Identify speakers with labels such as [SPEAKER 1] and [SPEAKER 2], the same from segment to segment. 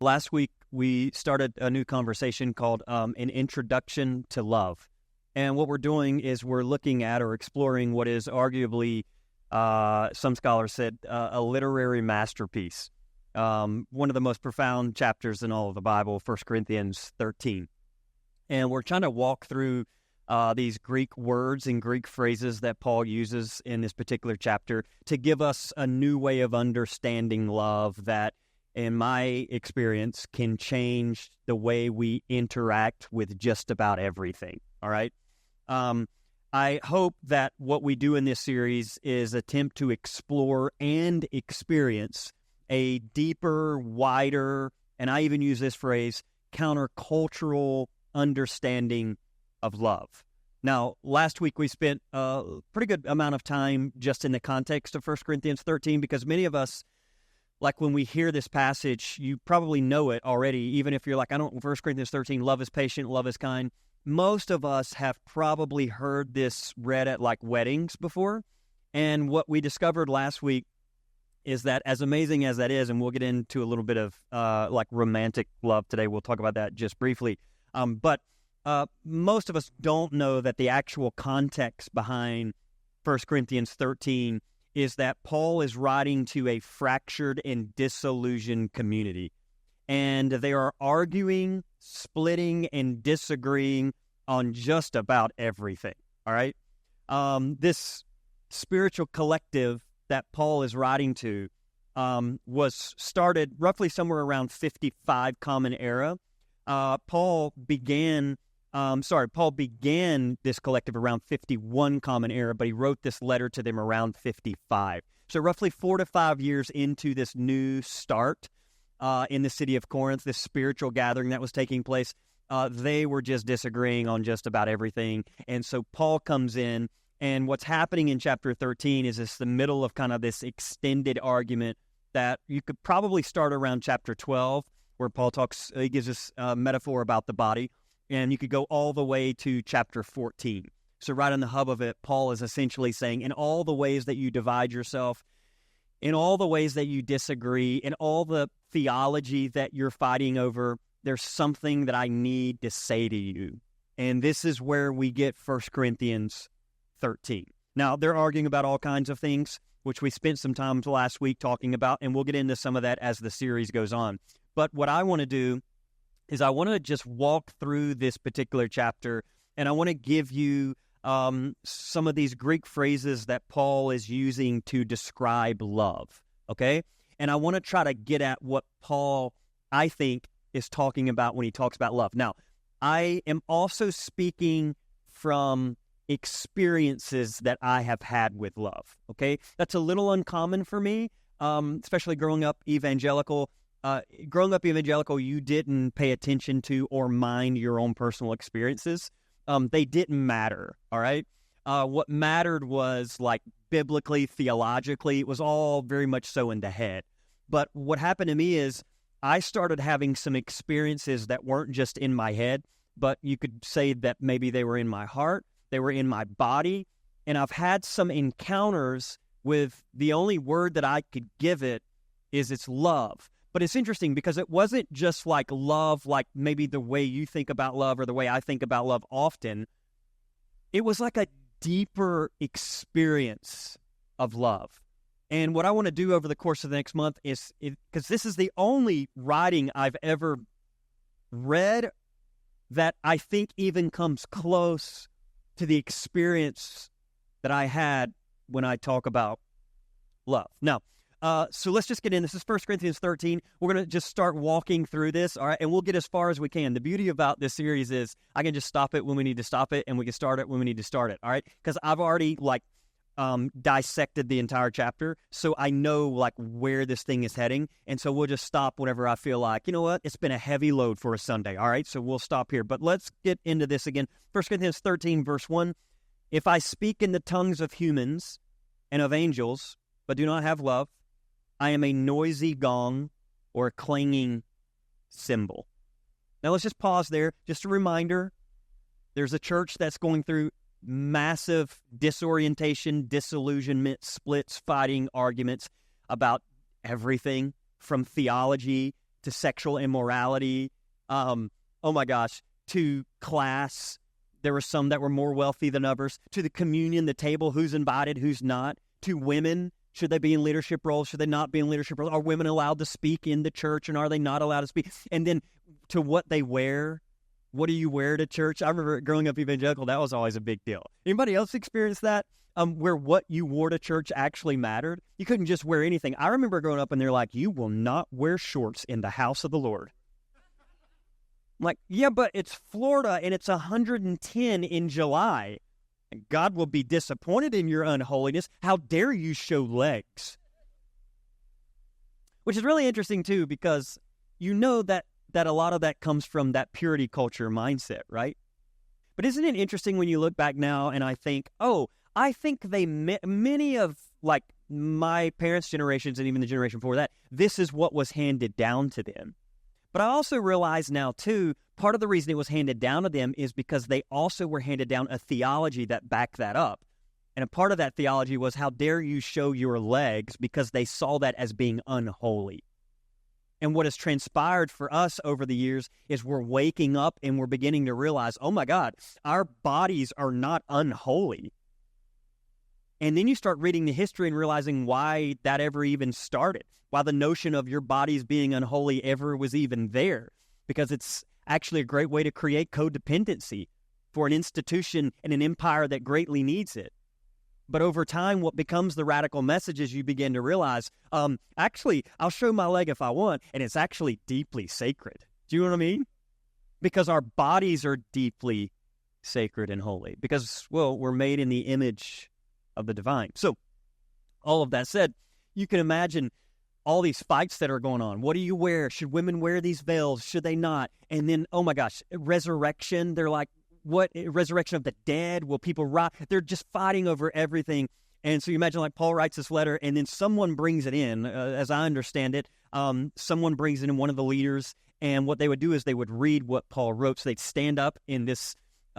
[SPEAKER 1] Last week, we started a new conversation called An Introduction to Love. And what we're doing is we're looking at or exploring what is arguably, some scholars said, a literary masterpiece. One of the most profound chapters in all of the Bible, 1 Corinthians 13. And we're trying to walk through these Greek words and Greek phrases that Paul uses in this particular chapter to give us a new way of understanding love that, in my experience, can change the way we interact with just about everything, all right? I hope that what we do in this series is attempt to explore and experience a deeper, wider, and I even use this phrase, countercultural understanding of love. Now, last week we spent a pretty good amount of time just in the context of 1 Corinthians 13 because many of us, like when we hear this passage, you probably know it already, even if you're like, I don't, 1 Corinthians 13, love is patient, love is kind. Most of us have probably heard this read at like weddings before. And what we discovered last week is that as amazing as that is, and we'll get into a little bit of like romantic love today, we'll talk about that just briefly. But most of us don't know that the actual context behind 1 Corinthians 13 is that Paul is writing to a fractured and disillusioned community. And they are arguing, splitting, and disagreeing on just about everything, all right? This spiritual collective that Paul is writing to was started roughly somewhere around 55 Common Era. Paul began this collective around 51 Common Era, but he wrote this letter to them around 55. So roughly 4 to 5 years into this new start in the city of Corinth, this spiritual gathering that was taking place, they were just disagreeing on just about everything. And so Paul comes in, and what's happening in chapter 13 is it's the middle of kind of this extended argument that you could probably start around chapter 12, where Paul he gives us a metaphor about the body. And you could go all the way to chapter 14. So right on the hub of it, Paul is essentially saying, in all the ways that you divide yourself, in all the ways that you disagree, in all the theology that you're fighting over, there's something that I need to say to you. And this is where we get 1 Corinthians 13. Now, they're arguing about all kinds of things, which we spent some time last week talking about, and we'll get into some of that as the series goes on. But what I want to do is I want to just walk through this particular chapter, and I want to give you some of these Greek phrases that Paul is using to describe love, okay? And I want to try to get at what Paul, I think, is talking about when he talks about love. Now, I am also speaking from experiences that I have had with love, okay? That's a little uncommon for me, especially growing up evangelical. You didn't pay attention to or mind your own personal experiences. They didn't matter, all right? What mattered was, like, biblically, theologically, it was all very much so in the head. But what happened to me is I started having some experiences that weren't just in my head, but you could say that maybe they were in my heart, they were in my body, and I've had some encounters with the only word that I could give it is it's love. But it's interesting because it wasn't just like love, like maybe the way you think about love or the way I think about love often. It was like a deeper experience of love. And what I want to do over the course of the next month is, because this is the only writing I've ever read that I think even comes close to the experience that I had when I talk about love. Now, so let's just get in. This is 1 Corinthians 13. We're going to just start walking through this, all right? And we'll get as far as we can. The beauty about this series is I can just stop it when we need to stop it, and we can start it when we need to start it, all right? Because I've already, dissected the entire chapter, so I know, where this thing is heading. And so we'll just stop whenever I feel like, you know what, it's been a heavy load for a Sunday, all right? So we'll stop here. But let's get into this again. 1 Corinthians 13, verse 1. If I speak in the tongues of humans and of angels, but do not have love, I am a noisy gong or a clanging cymbal. Now let's just pause there. Just a reminder, there's a church that's going through massive disorientation, disillusionment, splits, fighting, arguments about everything from theology to sexual immorality, oh my gosh, to class. There were some that were more wealthy than others. To the communion, the table, who's invited, who's not. To women, should they be in leadership roles? Should they not be in leadership roles? Are women allowed to speak in the church, and are they not allowed to speak? And then to what they wear. What do you wear to church? I remember growing up evangelical, that was always a big deal. Anybody else experience that? Where what you wore to church actually mattered? You couldn't just wear anything. I remember growing up and they're like, you will not wear shorts in the house of the Lord. I'm like, yeah, but it's Florida and it's 110 in July. And God will be disappointed in your unholiness. How dare you show legs? Which is really interesting, too, because you know that a lot of that comes from that purity culture mindset, right? But isn't it interesting when you look back now and I think, I think many of, like, my parents' generations and even the generation before that, this is what was handed down to them. But I also realize now, too, part of the reason it was handed down to them is because they also were handed down a theology that backed that up. And a part of that theology was, how dare you show your legs, because they saw that as being unholy. And what has transpired for us over the years is we're waking up and we're beginning to realize, oh my God, our bodies are not unholy. And then you start reading the history and realizing why that ever even started, why the notion of your bodies being unholy ever was even there, because it's actually a great way to create codependency for an institution and an empire that greatly needs it. But over time, what becomes the radical message is you begin to realize, actually, I'll show my leg if I want, and it's actually deeply sacred. Do you know what I mean? Because our bodies are deeply sacred and holy, because, well, we're made in the image of the divine. So, all of that said, you can imagine all these fights that are going on. What do you wear? Should women wear these veils? Should they not? And then, oh my gosh, resurrection. They're like, what? Resurrection of the dead? Will people rise? They're just fighting over everything. And so you imagine, like, Paul writes this letter, and then someone brings it in. As I understand it, someone brings it in, one of the leaders, and what they would do is they would read what Paul wrote. So they'd stand up in this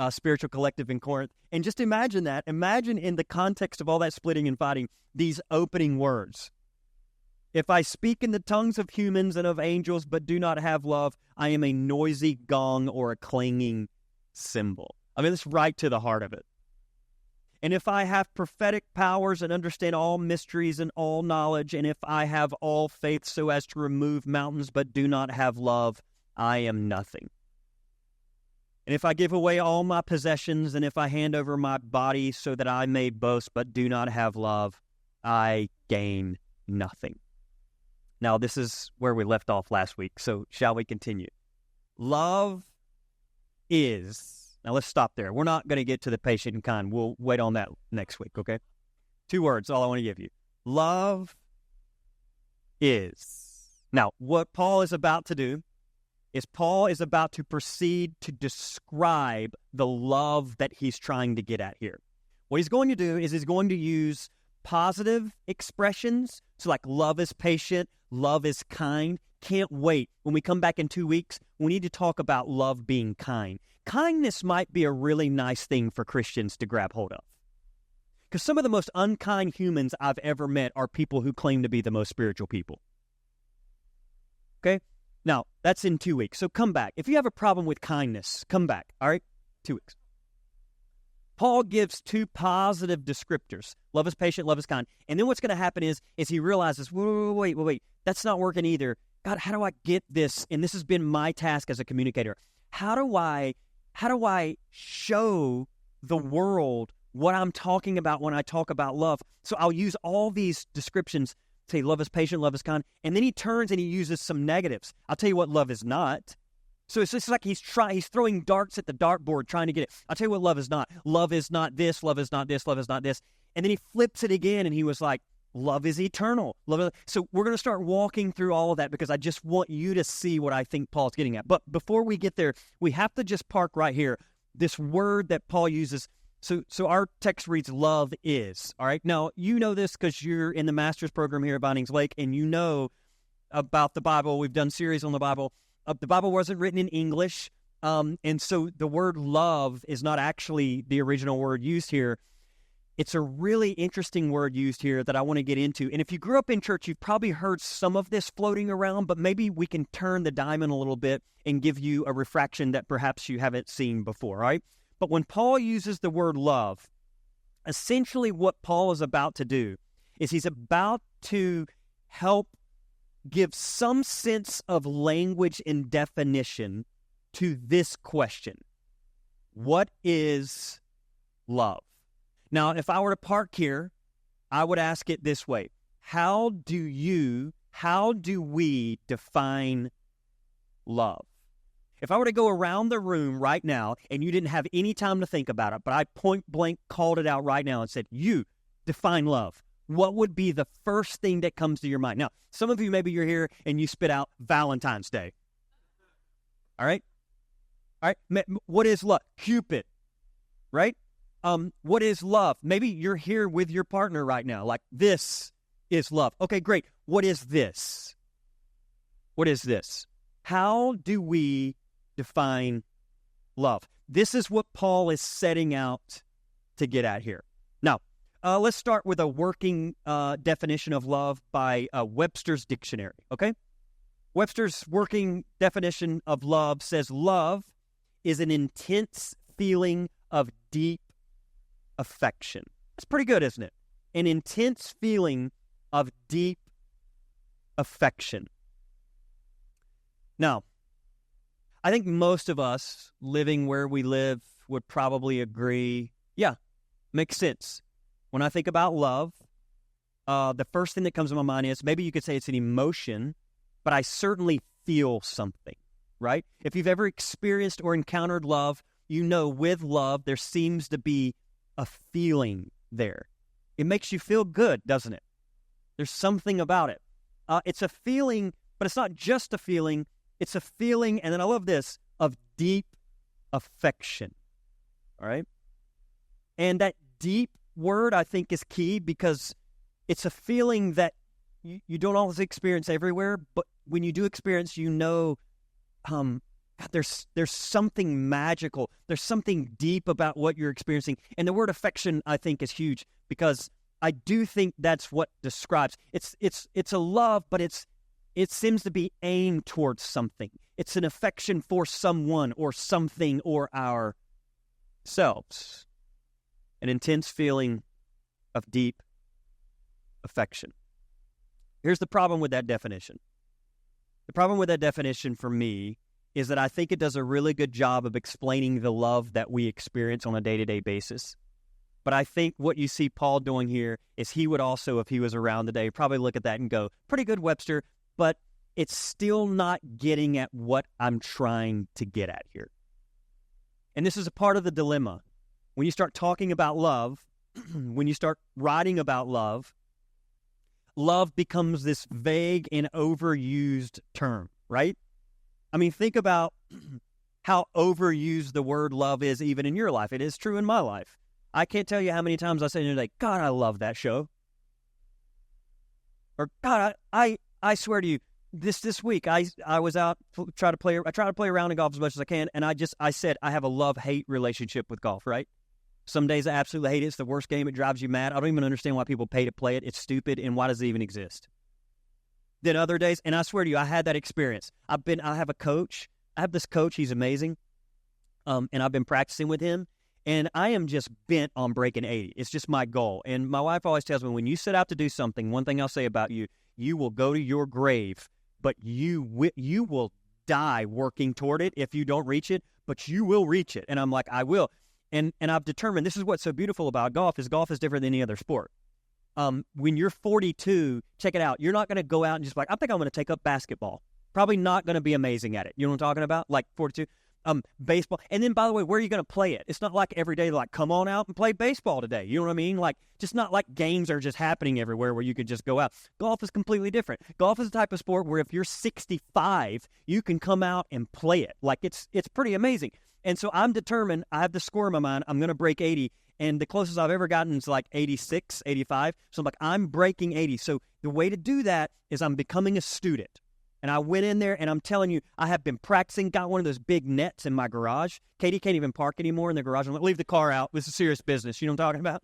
[SPEAKER 1] spiritual collective in Corinth. And just imagine that. Imagine in the context of all that splitting and fighting, these opening words. If I speak in the tongues of humans and of angels, but do not have love, I am a noisy gong or a clanging cymbal. I mean, it's right to the heart of it. And if I have prophetic powers and understand all mysteries and all knowledge, and if I have all faith so as to remove mountains, but do not have love, I am nothing. And if I give away all my possessions, and if I hand over my body so that I may boast, but do not have love, I gain nothing. Now, this is where we left off last week, so shall we continue? Love is, now let's stop there. We're not going to get to the patient and kind. We'll wait on that next week, okay? 2 words, all I want to give you. Love is. Now, what Paul is about to do is Paul is about to proceed to describe the love that he's trying to get at here. What he's going to do is he's going to use positive expressions. So like love is patient, love is kind. Can't wait. When we come back in 2 weeks, we need to talk about love being kind. Kindness might be a really nice thing for Christians to grab hold of. Because some of the most unkind humans I've ever met are people who claim to be the most spiritual people. Okay? Now, that's in 2 weeks. So come back. If you have a problem with kindness, come back. All right? 2 weeks. Paul gives 2 positive descriptors. Love is patient, love is kind. And then what's going to happen is he realizes, wait. That's not working either. God, how do I get this? And this has been my task as a communicator. How do I show the world what I'm talking about when I talk about love? So I'll use all these descriptions, say love is patient, love is kind, and then he turns and he uses some negatives. I'll tell you what love is not. So it's just like he's throwing darts at the dartboard trying to get it. I'll tell you what love is not. Love is not this, love is not this, love is not this. And then he flips it again and he was like, love is eternal. So we're going to start walking through all of that because I just want you to see what I think Paul's getting at. But before we get there, we have to just park right here. This word that Paul uses, so our text reads love is, all right? Now, you know this because you're in the master's program here at Bindings Lake and you know about the Bible. We've done series on the Bible. The Bible wasn't written in English, and so the word love is not actually the original word used here. It's a really interesting word used here that I want to get into. And if you grew up in church, you've probably heard some of this floating around, but maybe we can turn the diamond a little bit and give you a refraction that perhaps you haven't seen before, right? But when Paul uses the word love, essentially what Paul is about to do is he's about to help give some sense of language and definition to this question. What is love? Now, if I were to park here, I would ask it this way. How do we define love? If I were to go around the room right now and you didn't have any time to think about it, but I point blank called it out right now and said, you define love, what would be the first thing that comes to your mind? Now, some of you, maybe you're here and you spit out Valentine's Day. All right? All right. What is love? Cupid. Right? What is love? Maybe you're here with your partner right now. Like, this is love. Okay, great. What is this? What is this? How do we define love? This is what Paul is setting out to get at here. Now, let's start with a working definition of love by Webster's Dictionary, okay? Webster's working definition of love says love is an intense feeling of deep affection. That's pretty good, isn't it? An intense feeling of deep affection. Now, I think most of us living where we live would probably agree, yeah, makes sense. When I think about love, the first thing that comes to my mind is maybe you could say it's an emotion, but I certainly feel something, right? If you've ever experienced or encountered love, you know with love there seems to be a feeling there. It makes you feel good, doesn't it? There's something about it. It's a feeling, but it's not just a feeling. It's a feeling, and then I love this, of deep affection. All right? And that deep word, I think, is key because it's a feeling that you don't always experience everywhere, but when you do experience, you know there's something magical. There's something deep about what you're experiencing. And the word affection, I think, is huge because I do think that's what describes. It's a love, but it seems to be aimed towards something. It's an affection for someone or something or ourselves. An intense feeling of deep affection. Here's the problem with that definition. The problem with that definition for me is that I think it does a really good job of explaining the love that we experience on a day-to-day basis. But I think what you see Paul doing here is he would also, if he was around today, probably look at that and go, pretty good, Webster, but it's still not getting at what I'm trying to get at here. And this is a part of the dilemma. When you start talking about love, when you start writing about love, love becomes this vague and overused term, right? I mean, think about how overused the word love is even in your life. It is true in my life. I can't tell you how many times I say today, God, I love that show. Or, God, I swear to you, this week, I was out, I try to play around in golf as much as I can, and I said I have a love-hate relationship with golf, right? Some days I absolutely hate it. It's the worst game. It drives you mad. I don't even understand why people pay to play it. It's stupid, and why does it even exist? Then other days, and I swear to you, I had that experience. I have a coach. I have this coach. He's amazing, and I've been practicing with him, and I am just bent on breaking 80. It's just my goal. And my wife always tells me, when you set out to do something, one thing I'll say about you, you will go to your grave, but you will die working toward it if you don't reach it, but you will reach it. And I'm like, I will. And I've determined, this is what's so beautiful about golf is different than any other sport. When you're 42, check it out. You're not going to go out and just like, I think I'm going to take up basketball. Probably not going to be amazing at it. You know what I'm talking about? Like 42. Baseball. And then, by the way, where are you going to play it? It's not like every day, like, come on out and play baseball today. You know what I mean? Like, just not like games are just happening everywhere where you could just go out. Golf is completely different. Golf is a type of sport where if you're 65, you can come out and play it. Like, it's pretty amazing. And so I'm determined, I have the score in my mind, I'm going to break 80. And the closest I've ever gotten is like 86, 85. So I'm like, I'm breaking 80. So the way to do that is I'm becoming a student. And I went in there, and I'm telling you, I have been practicing, got one of those big nets in my garage. Katie can't even park anymore in the garage. I'm like, leave the car out. This is serious business. You know what I'm talking about?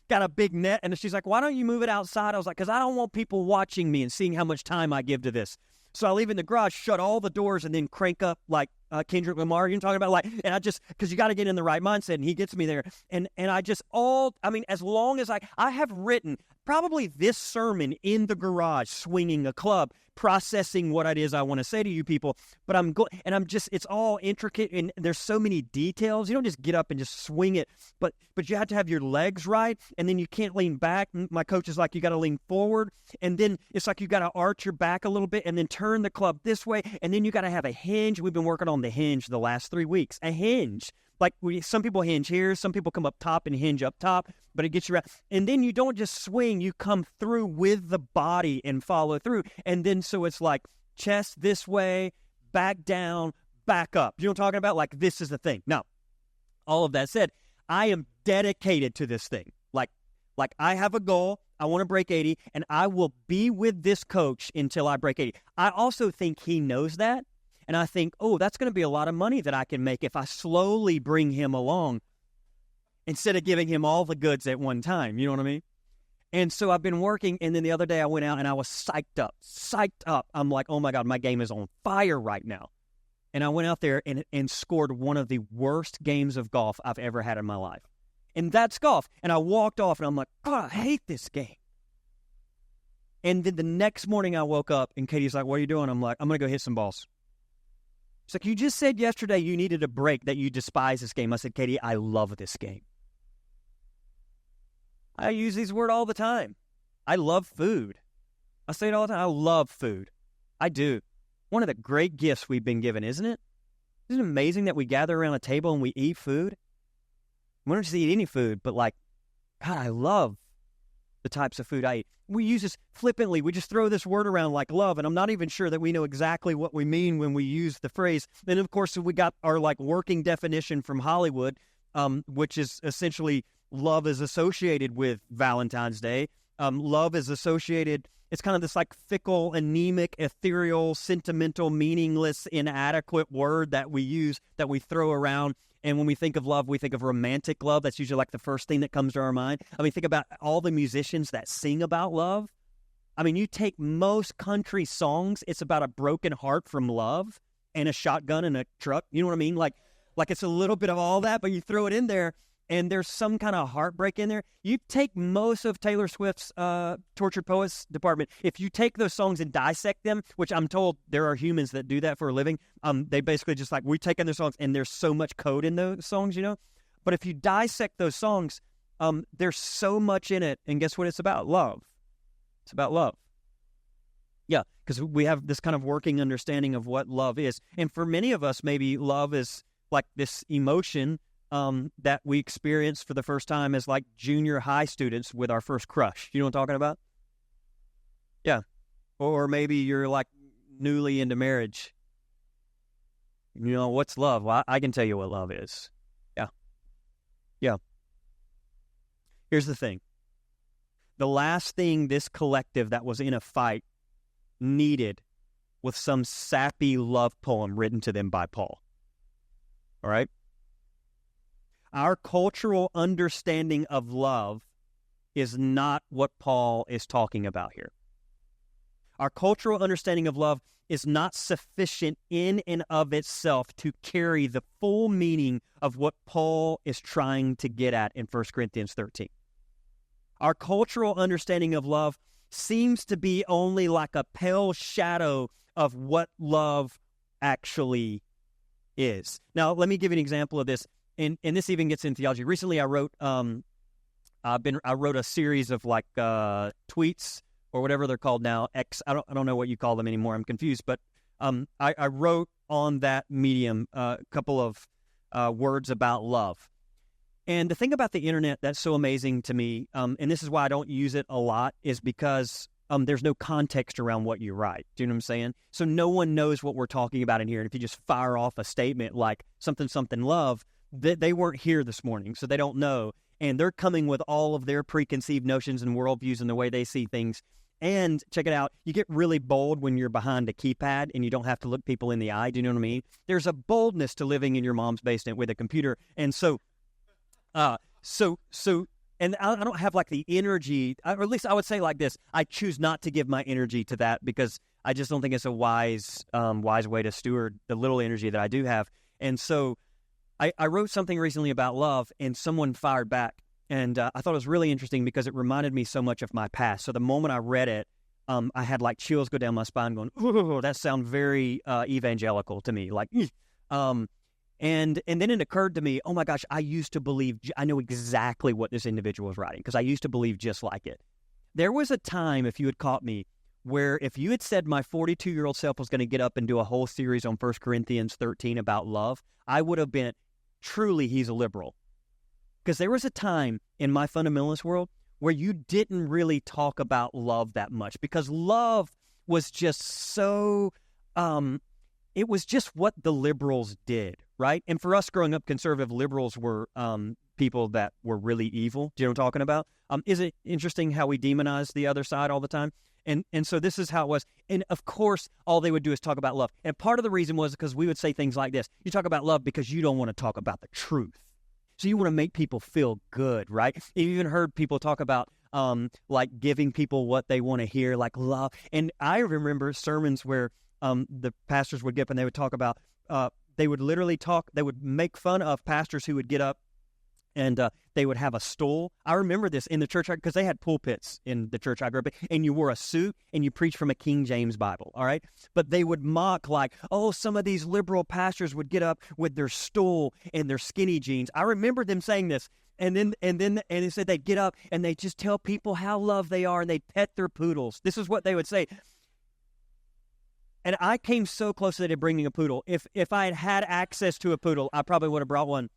[SPEAKER 1] got a big net. And she's like, why don't you move it outside? I was like, because I don't want people watching me and seeing how much time I give to this. So I leave in the garage, shut all the doors, and then crank up like Kendrick Lamar. You know talking about and I just, because you got to get in the right mindset, and he gets me there. And I just as long as I have written probably this sermon in the garage, swinging a club, processing what it is I want to say to you people. But it's all intricate, and there's so many details. You don't just get up and just swing it, but you have to have your legs right, and then you can't lean back. My coach is like, you got to lean forward, and then it's like you got to arch your back a little bit, and then turn the club this way, and then you got to have a hinge. We've been working on the hinge the last 3 weeks. A hinge. Like some people hinge here, some people come up top and hinge up top, but it gets you around. And then you don't just swing, you come through with the body and follow through. And then so it's like chest this way, back down, back up. You know what I'm talking about? Like this is the thing. Now, all of that said, I am dedicated to this thing. Like I have a goal. I want to break 80, and I will be with this coach until I break 80. I also think he knows that. And I think, that's going to be a lot of money that I can make if I slowly bring him along instead of giving him all the goods at one time. You know what I mean? And so I've been working, and then the other day I went out and I was psyched up. I'm like, oh my God, my game is on fire right now. And I went out there and scored one of the worst games of golf I've ever had in my life. And that's golf. And I walked off and I'm like, I hate this game. And then the next morning I woke up and Katie's like, what are you doing? I'm like, I'm going to go hit some balls. She's like, you just said yesterday you needed a break, that you despise this game. I said, Katie, I love this game. I use these words all the time. I love food. I say it all the time. I love food. I do. One of the great gifts we've been given, isn't it? Isn't it amazing that we gather around a table and we eat food? We don't just eat any food, but God, I love the types of food I eat. We use this flippantly. We just throw this word around like love, and I'm not even sure that we know exactly what we mean when we use the phrase. Then, of course, we got our working definition from Hollywood, which is essentially love is associated with Valentine's Day. Love is associated, it's kind of this fickle, anemic, ethereal, sentimental, meaningless, inadequate word that we use, that we throw around. And when we think of love, we think of romantic love. That's usually the first thing that comes to our mind. I mean, think about all the musicians that sing about love. I mean, you take most country songs, it's about a broken heart from love and a shotgun and a truck. You know what I mean? Like it's a little bit of all that, but you throw it in there and there's some kind of heartbreak in there. You take most of Taylor Swift's Tortured Poets department. If you take those songs and dissect them, which I'm told there are humans that do that for a living, they basically just we're taking their songs and there's so much code in those songs, But if you dissect those songs, there's so much in it. And guess what it's about? Love. It's about love. Yeah, because we have this kind of working understanding of what love is. And for many of us, maybe love is like this emotion that we experience for the first time as junior high students with our first crush. You know what I'm talking about? Yeah. Or maybe you're newly into marriage. What's love? Well, I can tell you what love is. Yeah. Yeah. Here's the thing. The last thing this collective that was in a fight needed was some sappy love poem written to them by Paul. All right? Our cultural understanding of love is not what Paul is talking about here. Our cultural understanding of love is not sufficient in and of itself to carry the full meaning of what Paul is trying to get at in 1 Corinthians 13. Our cultural understanding of love seems to be only like a pale shadow of what love actually is. Now, let me give you an example of this. And this even gets in theology. Recently, I wrote a series of tweets or whatever they're called now. I don't know what you call them anymore. I'm confused. But I wrote on that medium a couple of words about love. And the thing about the internet that's so amazing to me, and this is why I don't use it a lot, is because there's no context around what you write. Do you know what I'm saying? So no one knows what we're talking about in here. And if you just fire off a statement like something love, they weren't here this morning, so they don't know. And they're coming with all of their preconceived notions and worldviews and the way they see things. And check it out, you get really bold when you're behind a keypad and you don't have to look people in the eye. Do you know what I mean? There's a boldness to living in your mom's basement with a computer. And so And I don't have like the energy, or at least I would say like this: I choose not to give my energy to that because I just don't think it's a wise way to steward the little energy that I do have. And so I wrote something recently about love, and someone fired back, and I thought it was really interesting because it reminded me so much of my past. So the moment I read it, I had like chills go down my spine, going, "Ooh, that sounds very evangelical to me." Like, and then it occurred to me, oh my gosh, I used to believe, I know exactly what this individual was writing because I used to believe just like it. There was a time, if you had caught me, where if you had said my 42-year-old self was going to get up and do a whole series on 1 Corinthians 13 about love, I would have been, truly, he's a liberal. Because there was a time in my fundamentalist world where you didn't really talk about love that much because love was just so, it was just what the liberals did, right? And for us growing up, conservative liberals were people that were really evil. Do you know what I'm talking about? Is it interesting how we demonize the other side all the time? And so this is how it was. And of course, all they would do is talk about love. And part of the reason was because we would say things like this. You talk about love because you don't want to talk about the truth. So you want to make people feel good, right? You've even heard people talk about like giving people what they want to hear, like love. And I remember sermons where the pastors would get up and they would talk about, they would literally talk, they would make fun of pastors who would get up and they would have a stool. I remember this in the church because they had pulpits in the church I grew up in, and you wore a suit and you preached from a King James Bible, all right? But they would mock like, oh, some of these liberal pastors would get up with their stool and their skinny jeans. I remember them saying this, and they said they'd get up and they'd just tell people how loved they are and they'd pet their poodles. This is what they would say. And I came so close to bringing a poodle. If I had had access to a poodle, I probably would have brought one.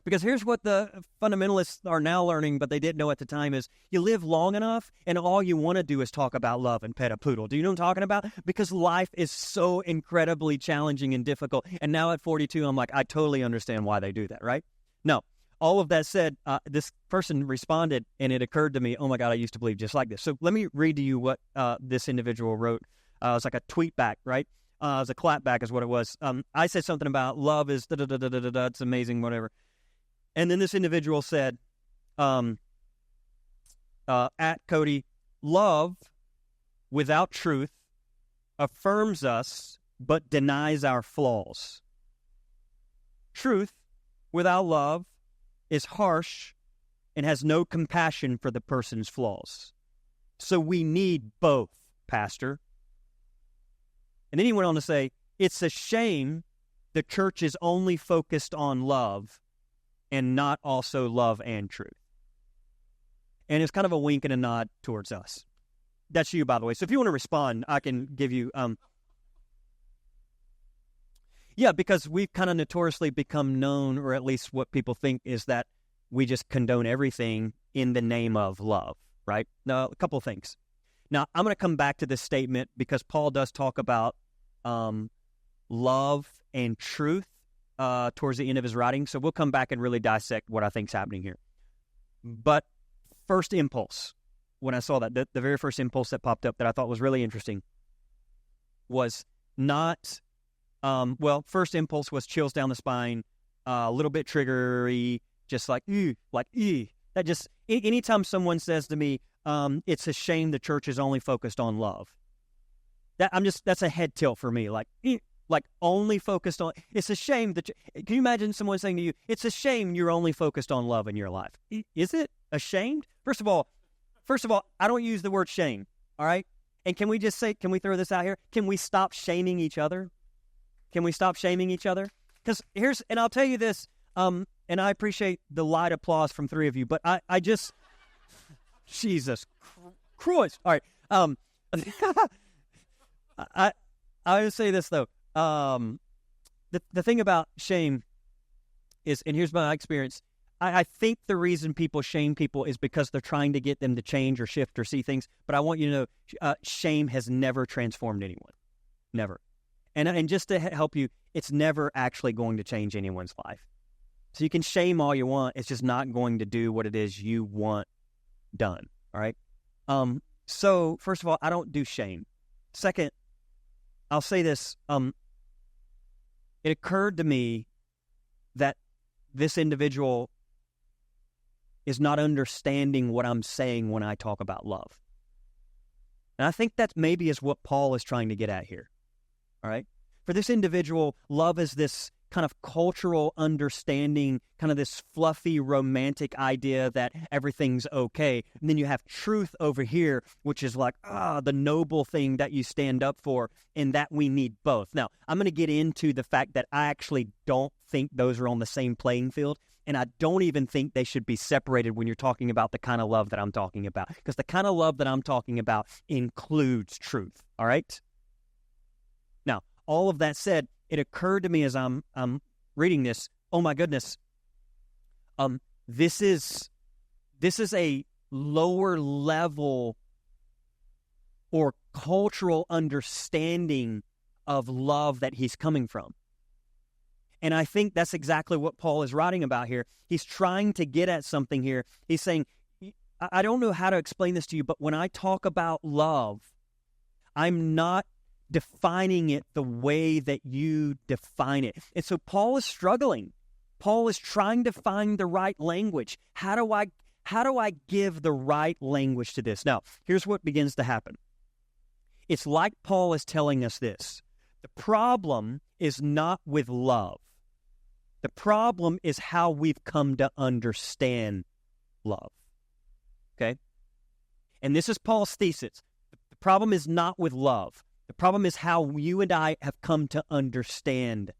[SPEAKER 1] Because here's what the fundamentalists are now learning, but they didn't know at the time, is you live long enough and all you want to do is talk about love and pet a poodle. Do you know what I'm talking about? Because life is so incredibly challenging and difficult. And now at 42, I'm like, I totally understand why they do that, right? No. All of that said, this person responded, and it occurred to me, oh my God, I used to believe just like this. So let me read to you what this individual wrote. It was like a tweet back, right? It was a clap back is what it was. I said something about love is da-da-da-da-da-da, it's amazing, whatever. And then this individual said, at Cody, love without truth affirms us but denies our flaws. Truth without love is harsh and has no compassion for the person's flaws. So we need both, Pastor. And then he went on to say, it's a shame the church is only focused on love and not also love and truth. And it's kind of a wink and a nod towards us. That's you, by the way. So if you want to respond, I can give you... Yeah, because we've kind of notoriously become known, or at least what people think is that we just condone everything in the name of love, right? Now, a couple of things. Now, I'm going to come back to this statement because Paul does talk about love and truth towards the end of his writing. So we'll come back and really dissect what I think is happening here. But first impulse, when I saw that, the very first impulse that popped up that I thought was really interesting was not, first impulse was chills down the spine, a little bit triggery, just like, ew. That just, anytime someone says to me, it's a shame the church is only focused on love. That's a head tilt for me, like only focused on, it's a shame that, can you imagine someone saying to you, it's a shame you're only focused on love in your life? Is it ashamed? First of all, I don't use the word shame, all right? And can we throw this out here? Can we stop shaming each other? Can we stop shaming each other? Because and I'll tell you this, and I appreciate the light applause from three of you, but I just, Jesus Christ. All right. I would say this, though. The thing about shame is, and here's my experience, I think the reason people shame people is because they're trying to get them to change or shift or see things. But I want you to know, shame has never transformed anyone. Never. And just to help you, it's never actually going to change anyone's life. So you can shame all you want. It's just not going to do what it is you want done. All right? So, first of all, I don't do shame. Second, I'll say this. It occurred to me that this individual is not understanding what I'm saying when I talk about love. And I think that maybe is what Paul is trying to get at here. All right? For this individual, love is this kind of cultural understanding, kind of this fluffy, romantic idea that everything's okay. And then you have truth over here, which is like, the noble thing that you stand up for, and that we need both. Now, I'm going to get into the fact that I actually don't think those are on the same playing field, and I don't even think they should be separated when you're talking about the kind of love that I'm talking about, because the kind of love that I'm talking about includes truth, all right? Now, all of that said, it occurred to me as I'm reading this, oh my goodness, this is a lower level or cultural understanding of love that he's coming from. And I think that's exactly what Paul is writing about here. He's trying to get at something here. He's saying, I don't know how to explain this to you, but when I talk about love, I'm not defining it the way that you define it. And so Paul is struggling. Paul is trying to find the right language. How do I give the right language to this? Now, here's what begins to happen. It's like Paul is telling us this. The problem is not with love. The problem is how we've come to understand love. Okay? And this is Paul's thesis. The problem is not with love. The problem is how you and I have come to understand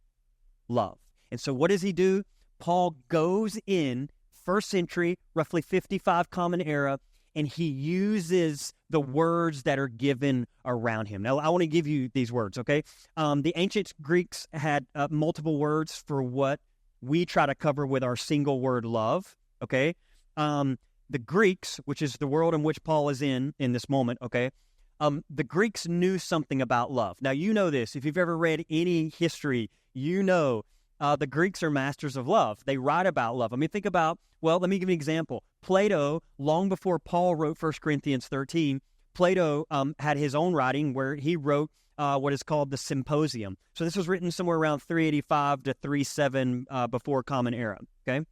[SPEAKER 1] love. And so what does he do? Paul goes in, first century, roughly 55 Common Era, and he uses the words that are given around him. Now, I want to give you these words, okay? The ancient Greeks had multiple words for what we try to cover with our single word love, okay? The Greeks, which is the world in which Paul is in this moment, okay? The Greeks knew something about love. Now, you know this. If you've ever read any history, you know the Greeks are masters of love. They write about love. I mean, think about, well, let me give you an example. Plato, long before Paul wrote 1 Corinthians 13, Plato had his own writing where he wrote what is called the Symposium. So this was written somewhere around 385 to 37 before Common Era, okay?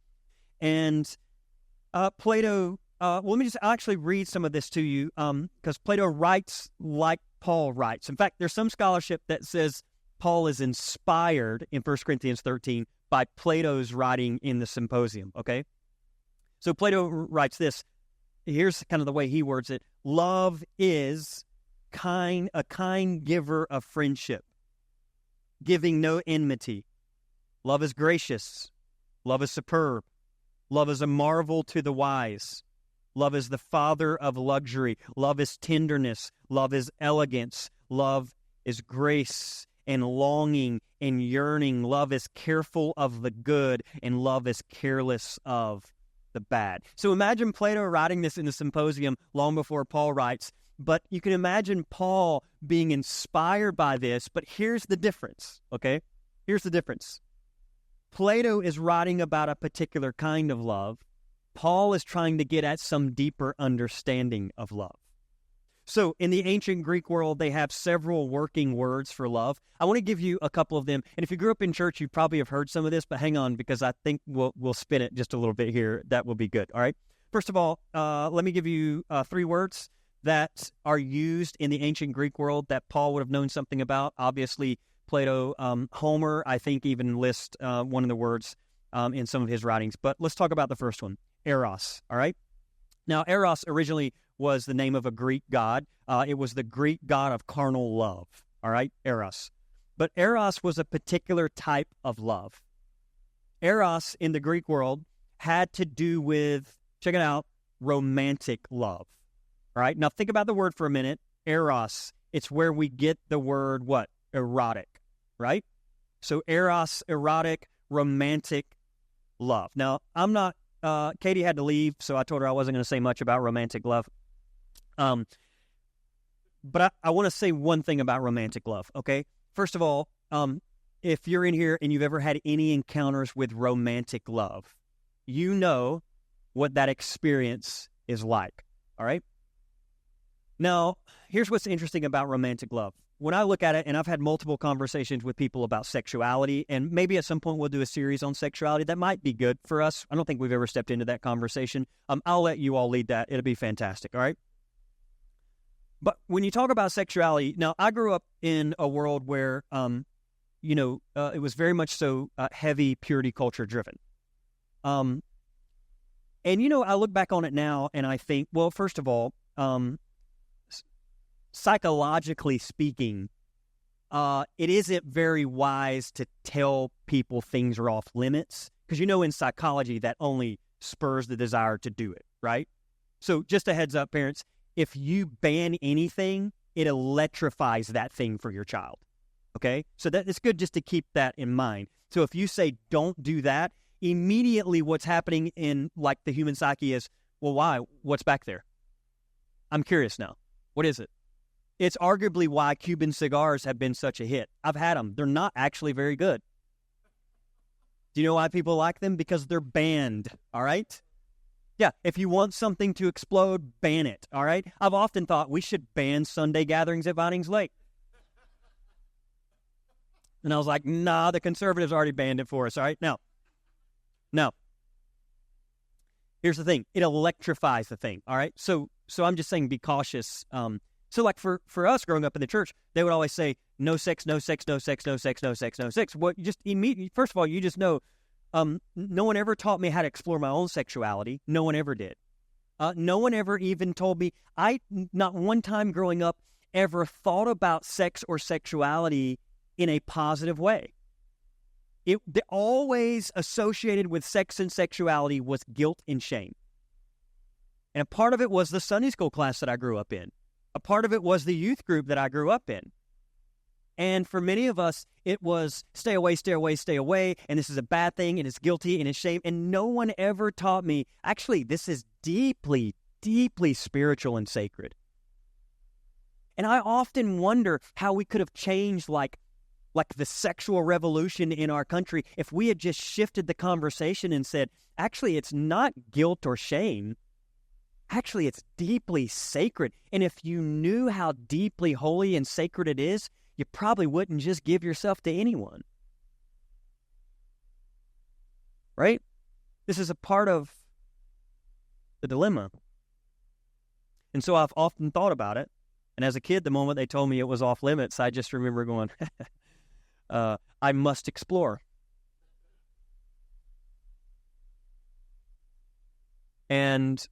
[SPEAKER 1] And Plato... let me just actually read some of this to you because Plato writes like Paul writes. In fact, there's some scholarship that says Paul is inspired in 1 Corinthians 13 by Plato's writing in the Symposium, okay? So Plato writes this. Here's kind of the way he words it. Love is a kind giver of friendship, giving no enmity. Love is gracious. Love is superb. Love is a marvel to the wise. Love is the father of luxury. Love is tenderness. Love is elegance. Love is grace and longing and yearning. Love is careful of the good, and love is careless of the bad. So imagine Plato writing this in the Symposium long before Paul writes, but you can imagine Paul being inspired by this, but here's the difference, okay? Here's the difference. Plato is writing about a particular kind of love. Paul is trying to get at some deeper understanding of love. So in the ancient Greek world, they have several working words for love. I want to give you a couple of them. And if you grew up in church, you probably have heard some of this, but hang on, because I think we'll spin it just a little bit here. That will be good, all right? First of all, let me give you 3 words that are used in the ancient Greek world that Paul would have known something about. Obviously, Plato, Homer, I think, even lists one of the words in some of his writings. But let's talk about the first one. Eros, all right? Now, Eros originally was the name of a Greek god. It was the Greek god of carnal love, all right? Eros. But Eros was a particular type of love. Eros in the Greek world had to do with, check it out, romantic love, all right? Now, think about the word for a minute. Eros, it's where we get the word what? Erotic, right? So Eros, erotic, romantic love. Now, I'm not Katie had to leave, so I told her I wasn't going to say much about romantic love. But I want to say one thing about romantic love, okay? First of all, if you're in here and you've ever had any encounters with romantic love, you know what that experience is like, all right? Now, here's what's interesting about romantic love. when I look at it, and I've had multiple conversations with people about sexuality, and maybe at some point we'll do a series on sexuality. That might be good for us. I don't think we've ever stepped into that conversation. I'll let you all lead that. It'll be fantastic, all right? But when you talk about sexuality, now I grew up in a world where, it was very much so heavy purity culture driven. And, I look back on it now and I think, well, first of all, psychologically speaking, it isn't very wise to tell people things are off limits because, in psychology, that only spurs the desire to do it, right? So just a heads up, parents, if you ban anything, it electrifies that thing for your child, okay? So that it's good just to keep that in mind. So if you say, don't do that, immediately what's happening in, like, the human psyche is, well, why? What's back there? I'm curious now. What is it? It's arguably why Cuban cigars have been such a hit. I've had them. They're not actually very good. Do you know why people like them? Because they're banned, all right? Yeah, if you want something to explode, ban it, all right? I've often thought we should ban Sunday gatherings at Vinings Lake. And I was like, nah, the conservatives already banned it for us, all right? Now, here's the thing. It electrifies the thing, all right? So I'm just saying be cautious. So like for us growing up in the church, they would always say, no sex, no sex, no sex, no sex, no sex, no sex. Well, you just immediately, first of all, you just know, no one ever taught me how to explore my own sexuality. No one ever did. No one ever even told me, not one time growing up, ever thought about sex or sexuality in a positive way. The always associated with sex and sexuality was guilt and shame. And a part of it was the Sunday school class that I grew up in. A part of it was the youth group that I grew up in. And for many of us, it was stay away, stay away, stay away, and this is a bad thing, and it's guilty, and it's shame. And no one ever taught me, actually, this is deeply, deeply spiritual and sacred. And I often wonder how we could have changed, like the sexual revolution in our country if we had just shifted the conversation and said, actually, it's not guilt or shame. Actually, it's deeply sacred. And if you knew how deeply holy and sacred it is, you probably wouldn't just give yourself to anyone. Right? This is a part of the dilemma. And so I've often thought about it. And as a kid, the moment they told me it was off limits, I just remember going, I must explore. And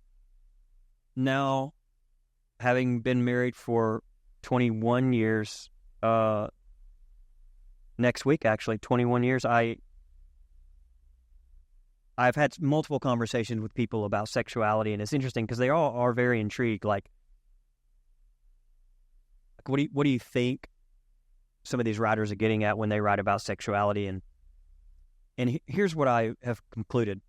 [SPEAKER 1] now, having been married for 21 years, next week, actually, 21 years, I've had multiple conversations with people about sexuality, and it's interesting because they all are very intrigued. Like what do you think some of these writers are getting at when they write about sexuality? And here's what I have concluded.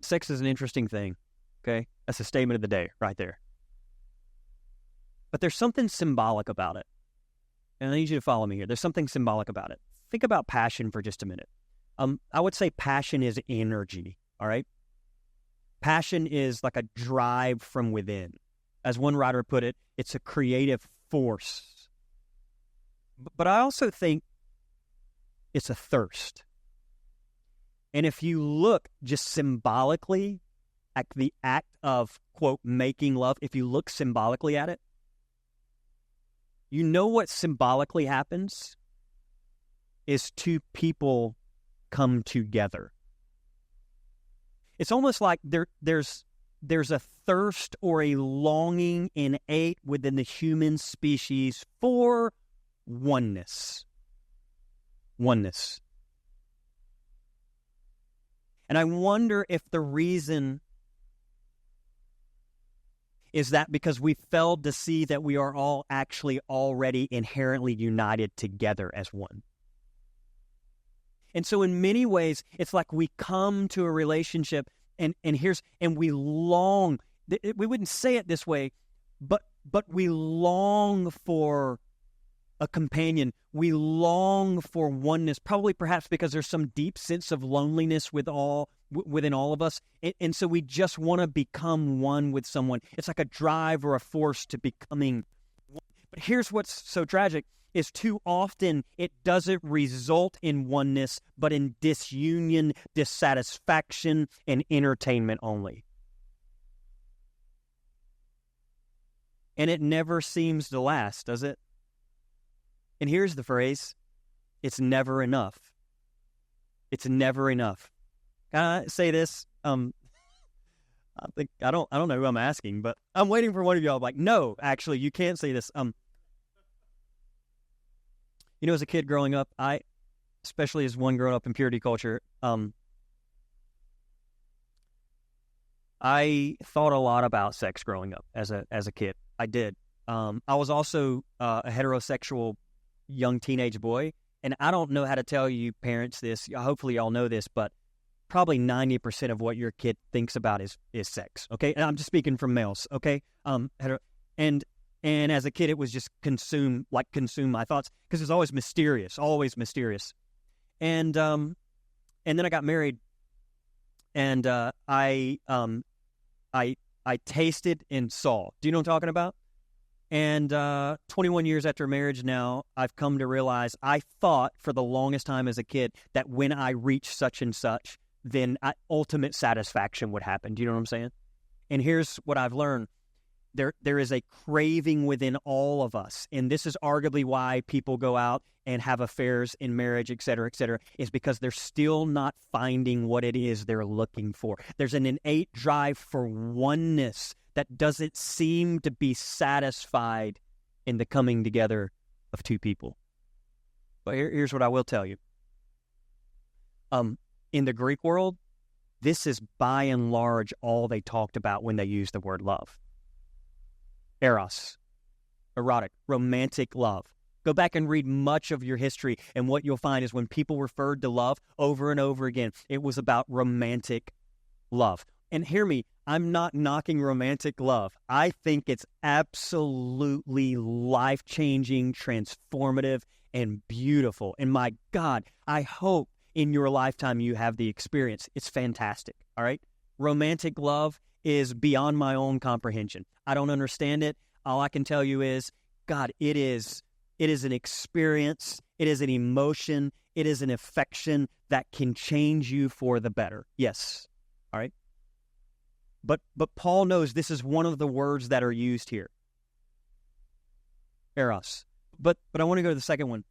[SPEAKER 1] Sex is an interesting thing, okay? That's a statement of the day right there. But there's something symbolic about it. And I need you to follow me here. There's something symbolic about it. Think about passion for just a minute. I would say passion is energy, all right? Passion is like a drive from within. As one writer put it, it's a creative force. But I also think it's a thirst. And if you look just symbolically at the act of, quote, making love, if you look symbolically at it, you know what symbolically happens is two people come together. It's almost like there's a thirst or a longing innate within the human species for oneness. Oneness. And I wonder if the reason is that because we failed to see that we are all actually already inherently united together as one. And so in many ways, it's like we come to a relationship and we long, we wouldn't say it this way, but we long for a companion. We long for oneness, probably perhaps because there's some deep sense of loneliness within all of us. And so we just want to become one with someone. It's like a drive or a force to becoming one. But here's what's so tragic is too often it doesn't result in oneness, but in disunion, dissatisfaction, and entertainment only. And it never seems to last, does it? And here's the phrase, it's never enough. It's never enough. Can I say this? I don't know who I'm asking, but I'm waiting for one of y'all like, no, actually, you can't say this. As a kid growing up, especially as one growing up in purity culture, I thought a lot about sex growing up as a kid. I did. I was also a heterosexual young teenage boy, and I don't know how to tell you parents this. Hopefully y'all know this, but probably 90% of what your kid thinks about is sex, okay? And I'm just speaking from males, okay? And as a kid, it was just consume my thoughts, because it's always mysterious. And then I got married, and I tasted and saw. Do you know what I'm talking about? And 21 years after marriage now, I've come to realize I thought for the longest time as a kid that when I reached such and such, then ultimate satisfaction would happen. Do you know what I'm saying? And here's what I've learned. There is a craving within all of us, and this is arguably why people go out and have affairs in marriage, et cetera, is because they're still not finding what it is they're looking for. There's an innate drive for oneness that doesn't seem to be satisfied in the coming together of two people. But here's what I will tell you. In the Greek world, this is by and large all they talked about when they used the word love. Eros, erotic, romantic love. Go back and read much of your history, and what you'll find is when people referred to love over and over again, it was about romantic love. And hear me, I'm not knocking romantic love. I think it's absolutely life-changing, transformative, and beautiful. And my God, I hope in your lifetime you have the experience. It's fantastic, all right? Romantic love is beyond my own comprehension. I don't understand it. All I can tell you is, God, it is an experience, it is an emotion, it is an affection that can change you for the better. Yes, all right? But Paul knows this is one of the words that are used here. Eros. But I want to go to the second one.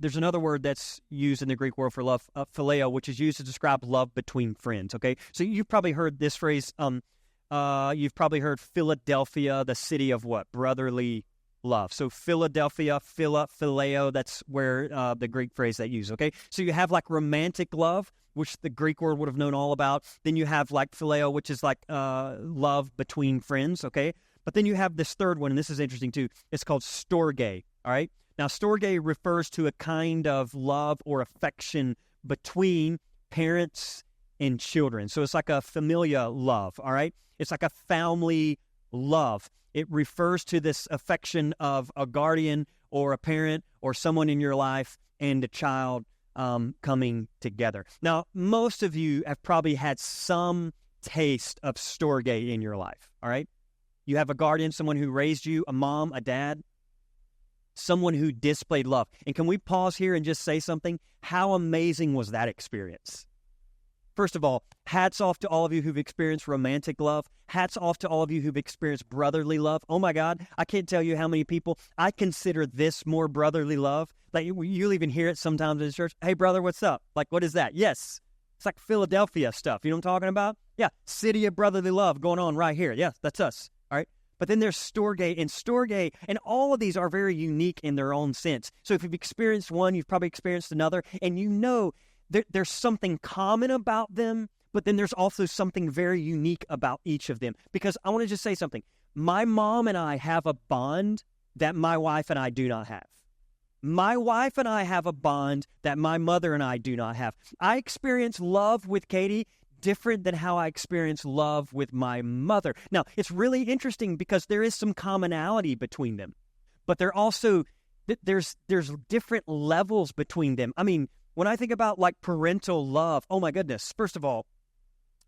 [SPEAKER 1] There's another word that's used in the Greek word for love, phileo, which is used to describe love between friends, okay? So you've probably heard this phrase, you've probably heard Philadelphia, the city of what? Brotherly love. So Philadelphia, phileo, that's where the Greek phrase that used, okay? So you have like romantic love, which the Greek word would have known all about. Then you have like phileo, which is like love between friends, okay? But then you have this third one, and this is interesting too. It's called storge, all right? Now, storge refers to a kind of love or affection between parents and children. So it's like a familial love, all right? It's like a family love. It refers to this affection of a guardian or a parent or someone in your life and a child coming together. Now, most of you have probably had some taste of storge in your life, all right? You have a guardian, someone who raised you, a mom, a dad, someone who displayed love. And can we pause here and just say something? How amazing was that experience? First of all, hats off to all of you who've experienced romantic love. Hats off to all of you who've experienced brotherly love. Oh my God, I can't tell you how many people, I consider this more brotherly love. Like you'll even hear it sometimes in church. Hey brother, what's up? Like, what is that? Yes, it's like Philadelphia stuff. You know what I'm talking about? Yeah, city of brotherly love going on right here. Yeah, that's us. All right. But then there's storge, and all of these are very unique in their own sense. So if you've experienced one, you've probably experienced another, and you know there's something common about them, but then there's also something very unique about each of them. Because I want to just say something. My mom and I have a bond that my wife and I do not have. My wife and I have a bond that my mother and I do not have. I experience love with Katie different than how I experience love with my mother. Now, it's really interesting because there is some commonality between them, but they're also there's different levels between them. I mean, when I think about like parental love, oh my goodness. First of all,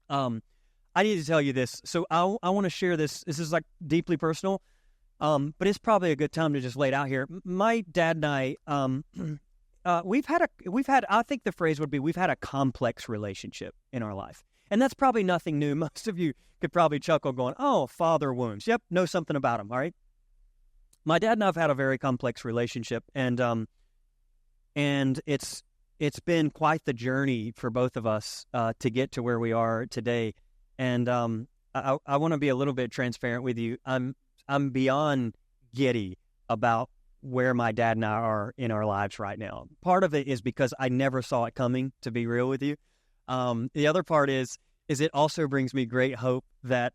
[SPEAKER 1] I need to tell you this. So I want to share this. This is like deeply personal, but it's probably a good time to just lay it out here. My dad and I, we've had, I think the phrase would be, we've had a complex relationship in our life. And that's probably nothing new. Most of you could probably chuckle going, oh, father wounds. Yep, know something about them, all right? My dad and I have had a very complex relationship, and it's been quite the journey for both of us to get to where we are today. And I want to be a little bit transparent with you. I'm beyond giddy about where my dad and I are in our lives right now. Part of it is because I never saw it coming, to be real with you. The other part is it also brings me great hope that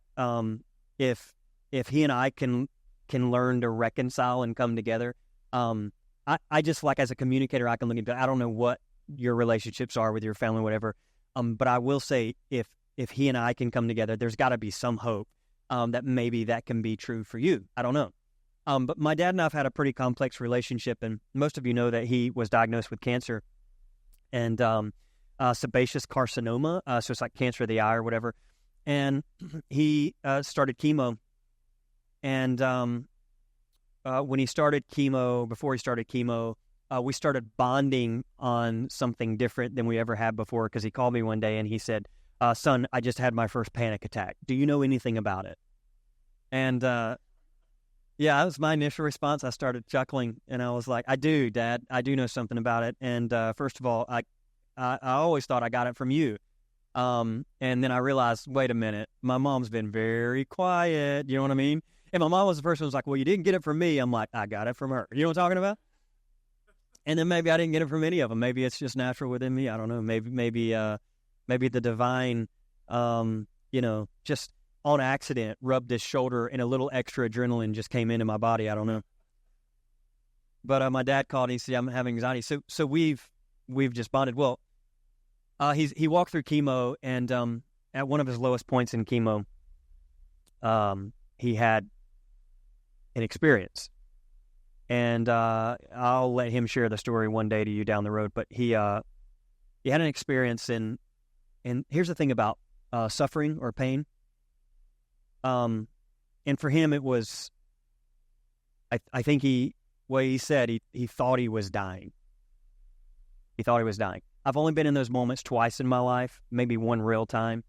[SPEAKER 1] if he and I can learn to reconcile and come together, I just, like, as a communicator, I can look into, I don't know what your relationships are with your family, whatever, but I will say if he and I can come together, there's got to be some hope that maybe that can be true for you. I don't know. But my dad and I have had a pretty complex relationship, and most of you know that he was diagnosed with cancer and sebaceous carcinoma, so it's like cancer of the eye or whatever. And he started chemo, and when he started chemo, before he started chemo, we started bonding on something different than we ever had before, because he called me one day and he said, son, I just had my first panic attack. Do you know anything about it? And yeah, that was my initial response. I started chuckling, and I was like, I do, Dad. I do know something about it. And first of all, I always thought I got it from you. And then I realized, wait a minute, my mom's been very quiet. You know what I mean? And my mom was the first one who was like, well, you didn't get it from me. I'm like, I got it from her. You know what I'm talking about? And then maybe I didn't get it from any of them. Maybe it's just natural within me. I don't know. Maybe the divine, just on accident rubbed his shoulder and a little extra adrenaline just came into my body. I don't know. But my dad called and he said, I'm having anxiety. So we've just bonded. Well, he walked through chemo, and at one of his lowest points in chemo, he had an experience. And I'll let him share the story one day to you down the road. But he had an experience, and here's the thing about suffering or pain. And for him, it was, I think he said he thought he was dying. He thought he was dying. I've only been in those moments twice in my life, maybe one real time.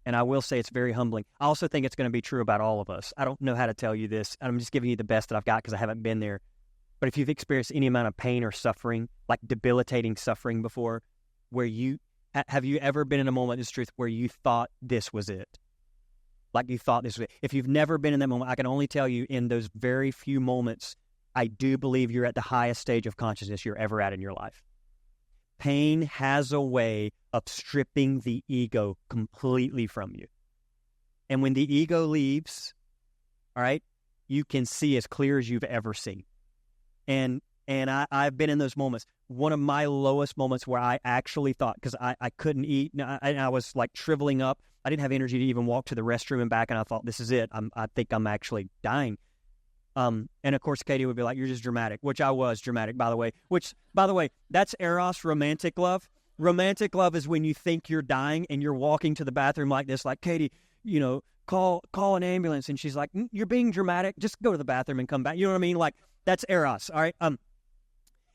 [SPEAKER 1] And I will say it's very humbling. I also think it's going to be true about all of us. I don't know how to tell you this. I'm just giving you the best that I've got because I haven't been there. But if you've experienced any amount of pain or suffering, like debilitating suffering before, where have you ever been in a moment, this truth, where you thought this was it? Like you thought this was it. If you've never been in that moment, I can only tell you in those very few moments, I do believe you're at the highest stage of consciousness you're ever at in your life. Pain has a way of stripping the ego completely from you. And when the ego leaves, all right, you can see as clear as you've ever seen. And I've been in those moments. One of my lowest moments where I actually thought, because I couldn't eat, I was like shriveling up. I didn't have energy to even walk to the restroom and back, and I thought, this is it. I think I'm actually dying. And of course, Katie would be like, you're just dramatic, which I was dramatic, by the way. Which, by the way, that's Eros, romantic love. Romantic love is when you think you're dying and you're walking to the bathroom like this, like, Katie, call an ambulance. And she's like, you're being dramatic. Just go to the bathroom and come back. You know what I mean? Like, that's Eros, all right?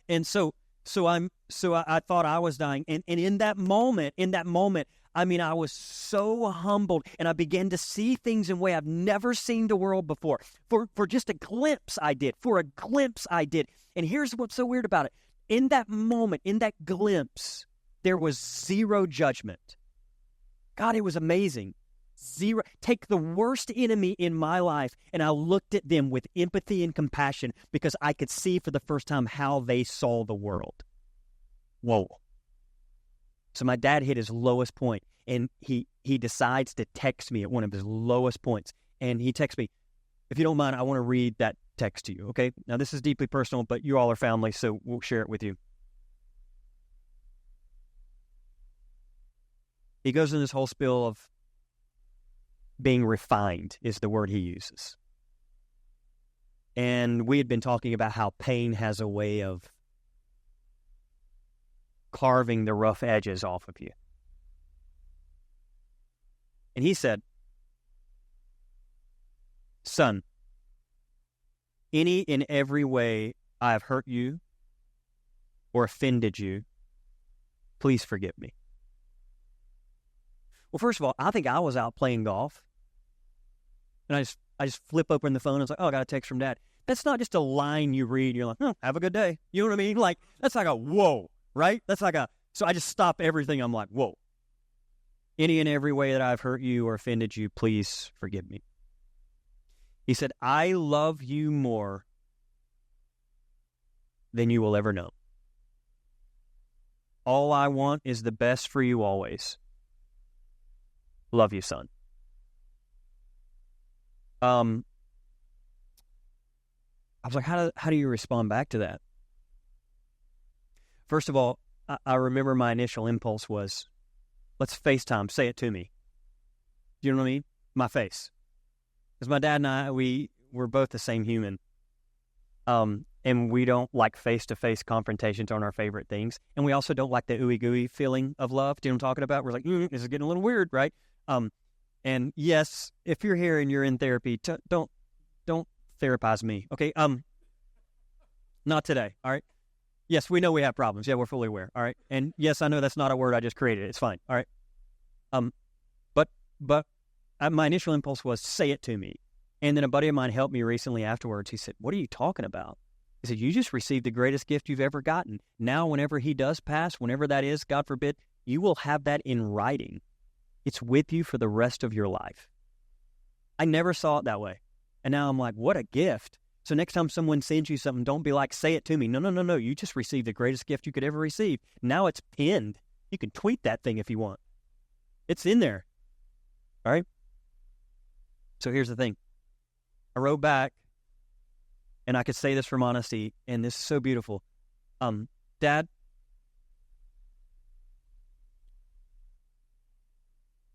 [SPEAKER 1] And so I thought I was dying. And in that moment, I mean, I was so humbled, and I began to see things in a way I've never seen the world before. For just a glimpse I did. And here's what's so weird about it. In that moment, in that glimpse, there was zero judgment. God, it was amazing. Zero. Take the worst enemy in my life, and I looked at them with empathy and compassion because I could see for the first time how they saw the world. Whoa. So my dad hit his lowest point, and he decides to text me at one of his lowest points. And he texts me, if you don't mind, I want to read that text to you, okay? Now, this is deeply personal, but you all are family, so we'll share it with you. He goes in this whole spiel of being refined is the word he uses. And we had been talking about how pain has a way of carving the rough edges off of you. And he said, son, any and every way I have hurt you or offended you, please forgive me. Well, first of all, I think I was out playing golf, and I just flip open the phone and I was like, oh, I got a text from Dad. That's not just a line you read. You're like, have a good day. You know what I mean? Like, that's like a whoa, right? So I just stop everything. I'm like, whoa. Any and every way that I've hurt you or offended you, please forgive me. He said, I love you more than you will ever know. All I want is the best for you always. Love you, son. I was like, how do you respond back to that? First of all, I remember my initial impulse was, let's FaceTime, say it to me. Do you know what I mean? My face. Because my dad and I, we're both the same human. And we don't like face-to-face confrontations on our favorite things. And we also don't like the ooey-gooey feeling of love. Do you know what I'm talking about? We're like, this is getting a little weird, right? And yes, if you're here and you're in therapy, don't therapize me, okay? Not today, all right? Yes, we know we have problems. Yeah, we're fully aware, all right? And yes, I know that's not a word I just created. It's fine, all right? But my initial impulse was, say it to me. And then a buddy of mine helped me recently afterwards. He said, what are you talking about? He said, you just received the greatest gift you've ever gotten. Now, whenever he does pass, whenever that is, God forbid, you will have that in writing. It's with you for the rest of your life. I never saw it that way. And now I'm like, what a gift. So next time someone sends you something, don't be like, say it to me. No. You just received the greatest gift you could ever receive. Now it's pinned. You can tweet that thing if you want. It's in there. All right? So here's the thing. I wrote back, and I could say this from honesty, and this is so beautiful. Dad,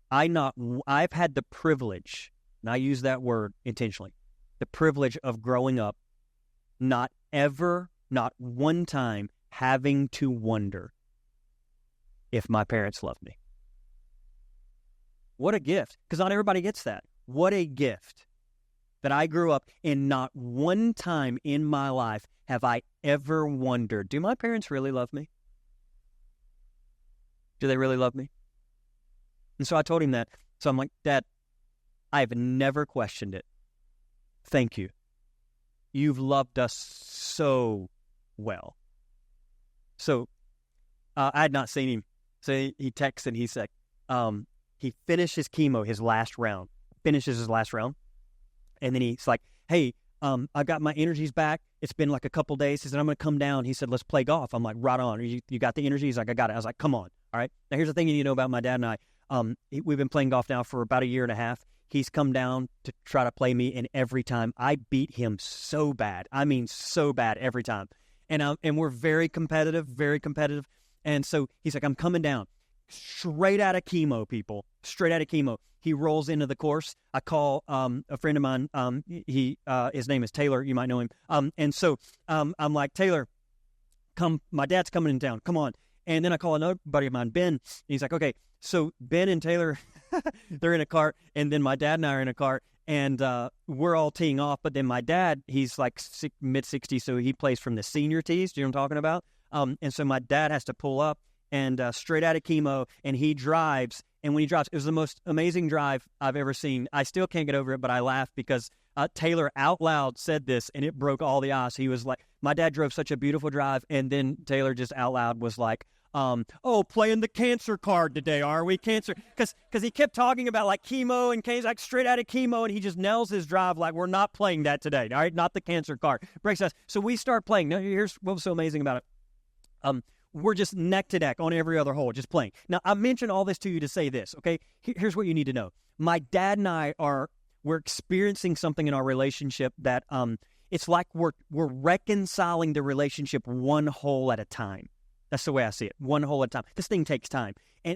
[SPEAKER 1] I've had the privilege, and I use that word intentionally, the privilege of growing up, not one time having to wonder if my parents loved me. What a gift, because not everybody gets that. What a gift that I grew up and not one time in my life have I ever wondered, do my parents really love me? Do they really love me? And so I told him that. So I'm like, Dad, I've never questioned it. Thank you. You've loved us so well. So I had not seen him. So he texted, he said, he finished his chemo, his last round. And then he's like, hey, I got my energies back. It's been like a couple days. He said, I'm going to come down. He said, let's play golf. I'm like, right on. You got the energy? He's like, I got it. I was like, come on. All right. Now, here's the thing you need to know about my dad and I. We've been playing golf now for about a year and a half. He's come down to try to play me, and every time I beat him so bad. I mean, so bad every time. And we're very competitive. And so he's like, I'm coming down. Straight out of chemo, people. Straight out of chemo. He rolls into the course. I call a friend of mine. His name is Taylor. You might know him. And so I'm like, Taylor, come. My dad's coming in town. Come on. And then I call another buddy of mine, Ben. He's like, okay. So Ben and Taylor, they're in a cart. And then my dad and I are in a cart. And we're all teeing off. But then my dad, he's like mid-60s, so he plays from the senior tees. Do you know what I'm talking about? And so my dad has to pull up and straight out of chemo, and he drives. And when he drives, it was the most amazing drive I've ever seen. I still can't get over it, but I laugh because Taylor out loud said this, and it broke all the ice. He was like, my dad drove such a beautiful drive, and then Taylor just out loud was like, playing the cancer card today, are we? Cancer. Because he kept talking about like chemo and cancer, like straight out of chemo, and he just nails his drive like, we're not playing that today, all right? Not the cancer card. Breaks us. So we start playing. Now, here's what was so amazing about it. We're just neck to neck on every other hole, just playing. Now, I mentioned all this to you to say this, okay? Here's what you need to know. My dad and I we're experiencing something in our relationship that it's like we're reconciling the relationship one hole at a time. That's the way I see it, one hole at a time. This thing takes time.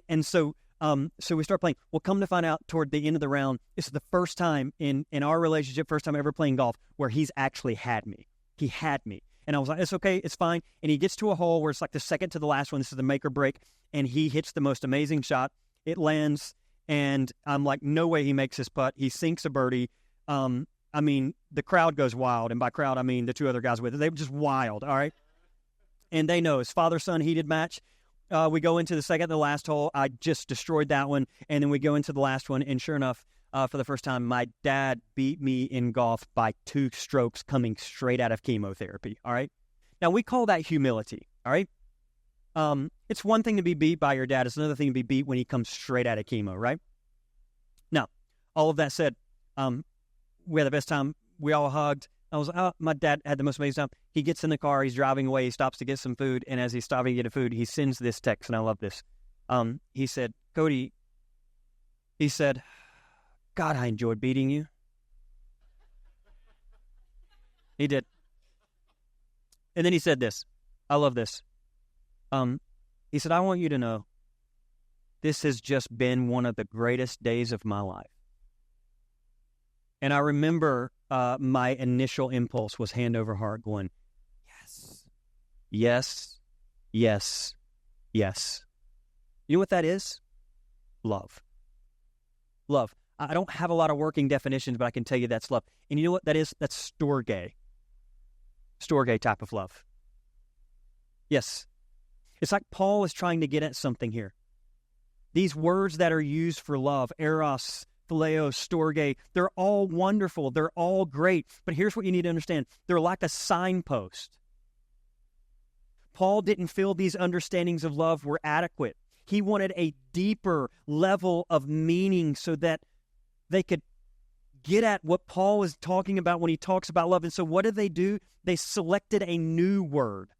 [SPEAKER 1] And so So we start playing. Well, come to find out toward the end of the round, this is the first time in our relationship, first time ever playing golf, where he's actually had me. He had me. And I was like, it's okay, it's fine. And he gets to a hole where it's like the second to the last one. This is the make or break. And he hits the most amazing shot. It lands, and I'm like, no way he makes this putt. He sinks a birdie. I mean, the crowd goes wild. And by crowd, I mean the two other guys with it. They were just wild, all right? And they know it's father-son heated match. We go into the second to last hole. I just destroyed that one. And then we go into the last one. And sure enough, for the first time, my dad beat me in golf by 2 strokes coming straight out of chemotherapy, all right? Now, we call that humility, all right? It's one thing to be beat by your dad. It's another thing to be beat when he comes straight out of chemo, right? Now, all of that said, we had the best time. We all hugged. I was, my dad had the most amazing time. He gets in the car. He's driving away. He stops to get some food. And as he's stopping to get food, he sends this text, and I love this. He said, Cody, he said, God, I enjoyed beating you. He did. And then he said this. I love this. He said, I want you to know this has just been one of the greatest days of my life. And I remember my initial impulse was hand over heart going, yes, yes, yes, yes. You know what that is? Love. Love. I don't have a lot of working definitions, but I can tell you that's love. And you know what that is? That's storge. Storge type of love. Yes. It's like Paul is trying to get at something here. These words that are used for love, eros, phileo, storge, they're all wonderful. They're all great. But here's what you need to understand. They're like a signpost. Paul didn't feel these understandings of love were adequate. He wanted a deeper level of meaning so that they could get at what Paul is talking about when he talks about love. And so what do? They selected a new word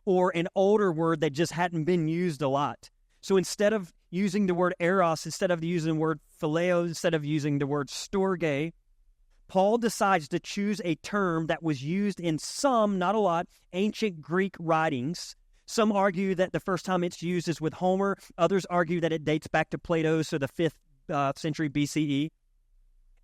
[SPEAKER 1] or an older word that just hadn't been used a lot. So instead of using the word eros, instead of using the word phileo, instead of using the word storge, Paul decides to choose a term that was used in some, not a lot, ancient Greek writings. Some argue that the first time it's used is with Homer. Others argue that it dates back to Plato, so the 5th century BCE.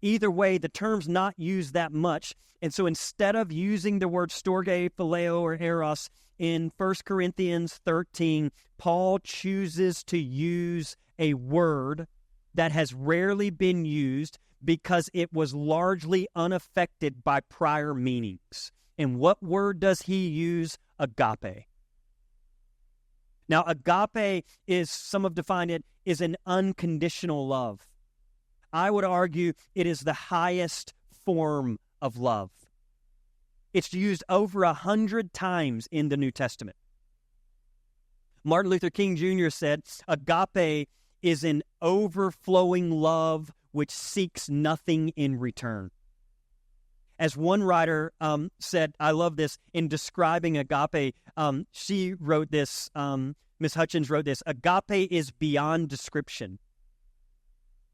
[SPEAKER 1] Either way, the term's not used that much. And so instead of using the word storge, phileo, or eros in 1 Corinthians 13, Paul chooses to use a word that has rarely been used because it was largely unaffected by prior meanings. And what word does he use? Agape. Now, agape is, some have defined it, is an unconditional love. I would argue it is the highest form of love. It's used over 100 times in the New Testament. Martin Luther King Jr. said, agape is an overflowing love which seeks nothing in return. As one writer said, I love this, in describing agape, she wrote this, Miss Hutchins wrote this, agape is beyond description.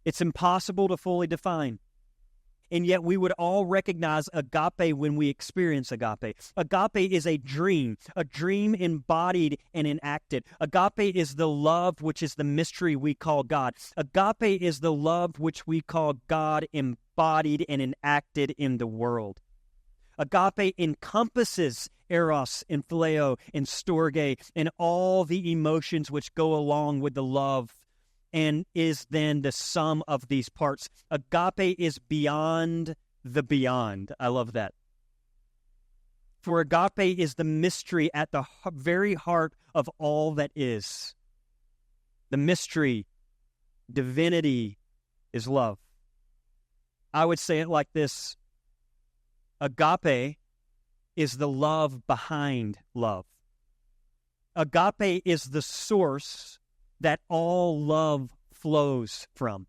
[SPEAKER 1] It's impossible to fully define. And yet we would all recognize agape when we experience agape. Agape is a dream embodied and enacted. Agape is the love which is the mystery we call God. Agape is the love which we call God embodied and enacted in the world. Agape encompasses eros and phileo and storge and all the emotions which go along with the love, and is then the sum of these parts. Agape is beyond the beyond. I love that. For agape is the mystery at the very heart of all that is. The mystery, divinity, is love. I would say it like this. Agape is the love behind love. Agape is the source that all love flows from.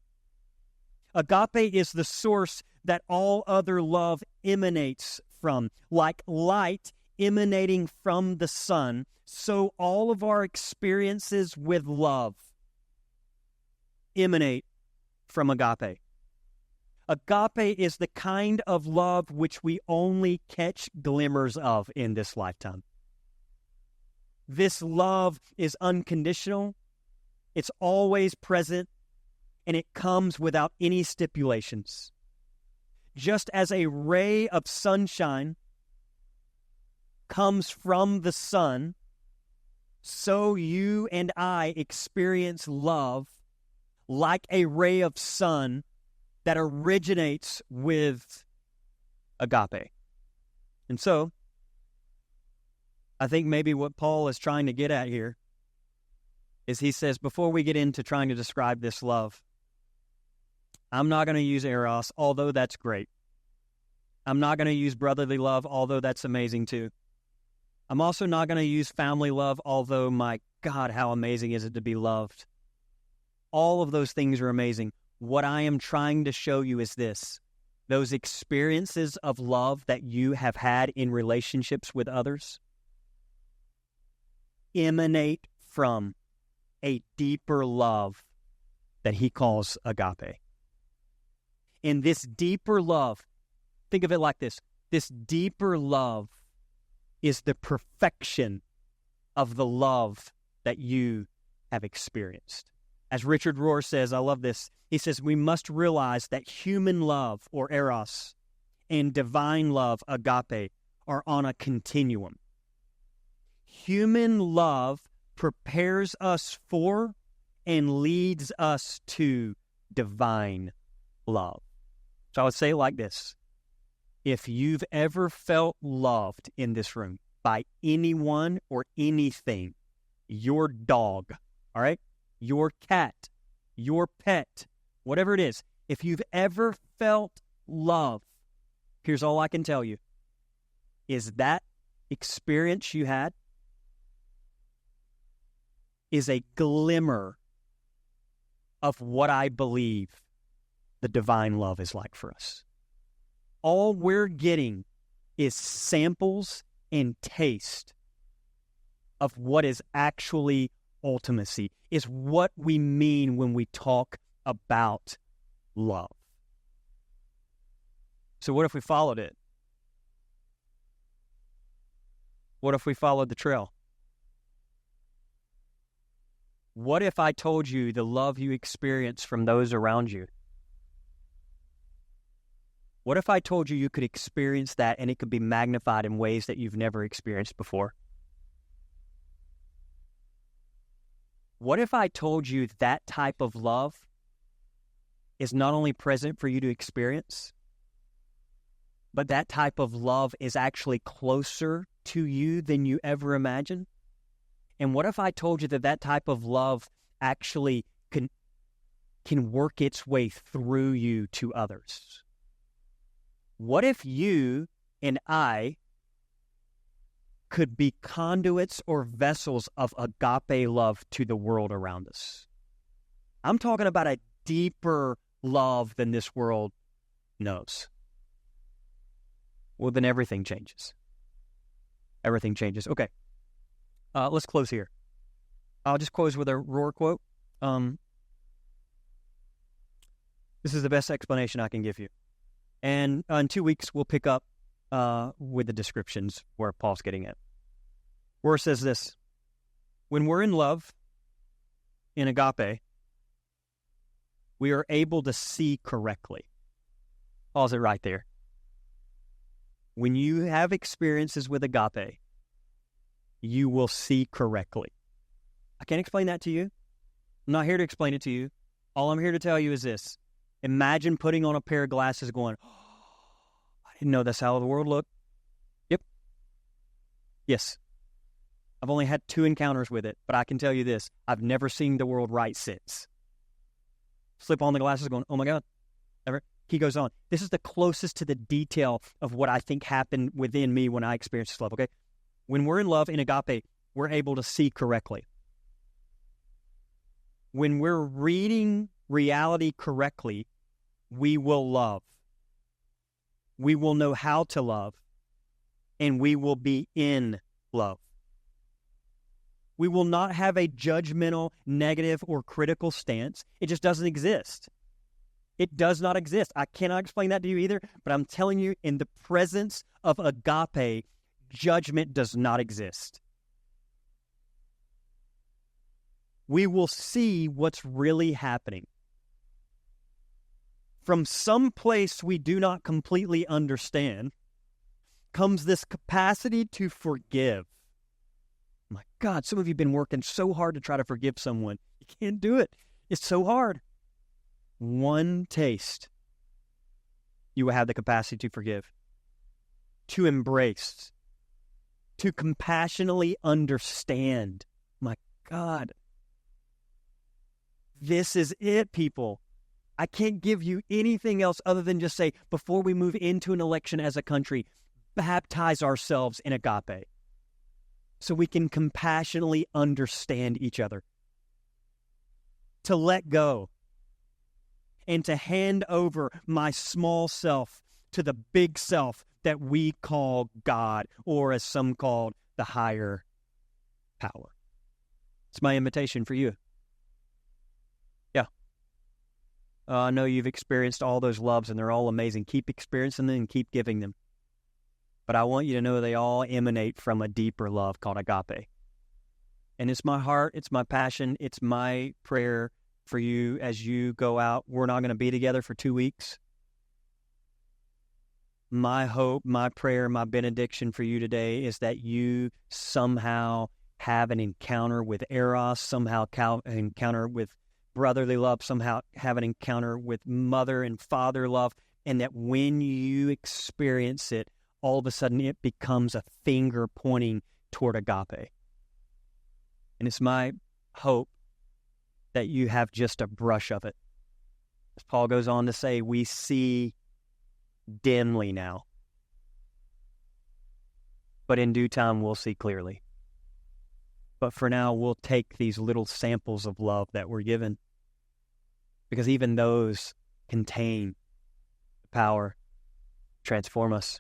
[SPEAKER 1] Agape is the source that all other love emanates from. Like light emanating from the sun, so all of our experiences with love emanate from agape. Agape is the kind of love which we only catch glimmers of in this lifetime. This love is unconditional. It's always present. and it comes without any stipulations. Just as a ray of sunshine comes from the sun, so you and I experience love like a ray of sun that originates with agape. And so, I think maybe what Paul is trying to get at here is he says, before we get into trying to describe this love, I'm not going to use eros, although that's great. I'm not going to use brotherly love, although that's amazing too. I'm also not going to use family love, although, my God, how amazing is it to be loved. All of those things are amazing. What I am trying to show you is this. Those experiences of love that you have had in relationships with others emanate from a deeper love that he calls agape. And this deeper love, think of it like this. This deeper love is the perfection of the love that you have experienced. As Richard Rohr says, I love this, he says, we must realize that human love, or eros, and divine love, agape, are on a continuum. Human love prepares us for and leads us to divine love. So I would say it like this. If you've ever felt loved in this room by anyone or anything, your dog, all right, your cat, your pet, whatever it is, if you've ever felt love, here's all I can tell you, is that experience you had is a glimmer of what I believe the divine love is like for us. All we're getting is samples and taste of what is actually ultimacy, is what we mean when we talk about love. So what if we followed it? What if we followed the trail? What if I told you the love you experience from those around you? What if I told you you could experience that and it could be magnified in ways that you've never experienced before? What if I told you that type of love is not only present for you to experience, but that type of love is actually closer to you than you ever imagined? And what if I told you that that type of love actually can work its way through you to others? What if you and I could be conduits or vessels of agape love to the world around us? I'm talking about a deeper love than this world knows. Well, then everything changes. Everything changes. Okay. Let's close here. I'll just close with a Rohr quote. This is the best explanation I can give you. And in 2 weeks, we'll pick up with the descriptions where Paul's getting at. Rohr says this: when we're in love, in agape, we are able to see correctly. Pause it right there. When you have experiences with agape, you will see correctly. I can't explain that to you. I'm not here to explain it to you. All I'm here to tell you is this. Imagine putting on a pair of glasses going, oh, I didn't know that's how the world looked. Yep. Yes. I've only had 2 encounters with it, but I can tell you this. I've never seen the world right since. Slip on the glasses going, oh my God. Ever? He goes on. This is the closest to the detail of what I think happened within me when I experienced this love, okay? When we're in love, in agape, we're able to see correctly. When we're reading reality correctly, we will love. We will know how to love, and we will be in love. We will not have a judgmental, negative, or critical stance. It just doesn't exist. It does not exist. I cannot explain that to you either, but I'm telling you, in the presence of agape, judgment does not exist. We will see what's really happening. from some place we do not completely understand comes this capacity to forgive. My God, some of you have been working so hard to try to forgive someone. You can't do it. It's so hard. One taste, you will have the capacity to forgive, to embrace, to compassionately understand. My God. This is it, people. I can't give you anything else other than just say, before we move into an election as a country, baptize ourselves in agape so we can compassionately understand each other, to let go and to hand over my small self to the big self that we call God, or as some called, the higher power. It's my invitation for you. Yeah. I know you've experienced all those loves and they're all amazing. Keep experiencing them and keep giving them. But I want you to know they all emanate from a deeper love called agape. And it's my heart, it's my passion, it's my prayer for you as you go out. We're not going to be together for 2 weeks. My hope, my prayer, my benediction for you today is that you somehow have an encounter with Eros, somehow an encounter with brotherly love, somehow have an encounter with mother and father love, and that when you experience it, all of a sudden it becomes a finger pointing toward agape. And it's my hope that you have just a brush of it. As Paul goes on to say, we see dimly now, but in due time we'll see clearly. But for now, we'll take these little samples of love that we're given, because even those contain the power to transform us.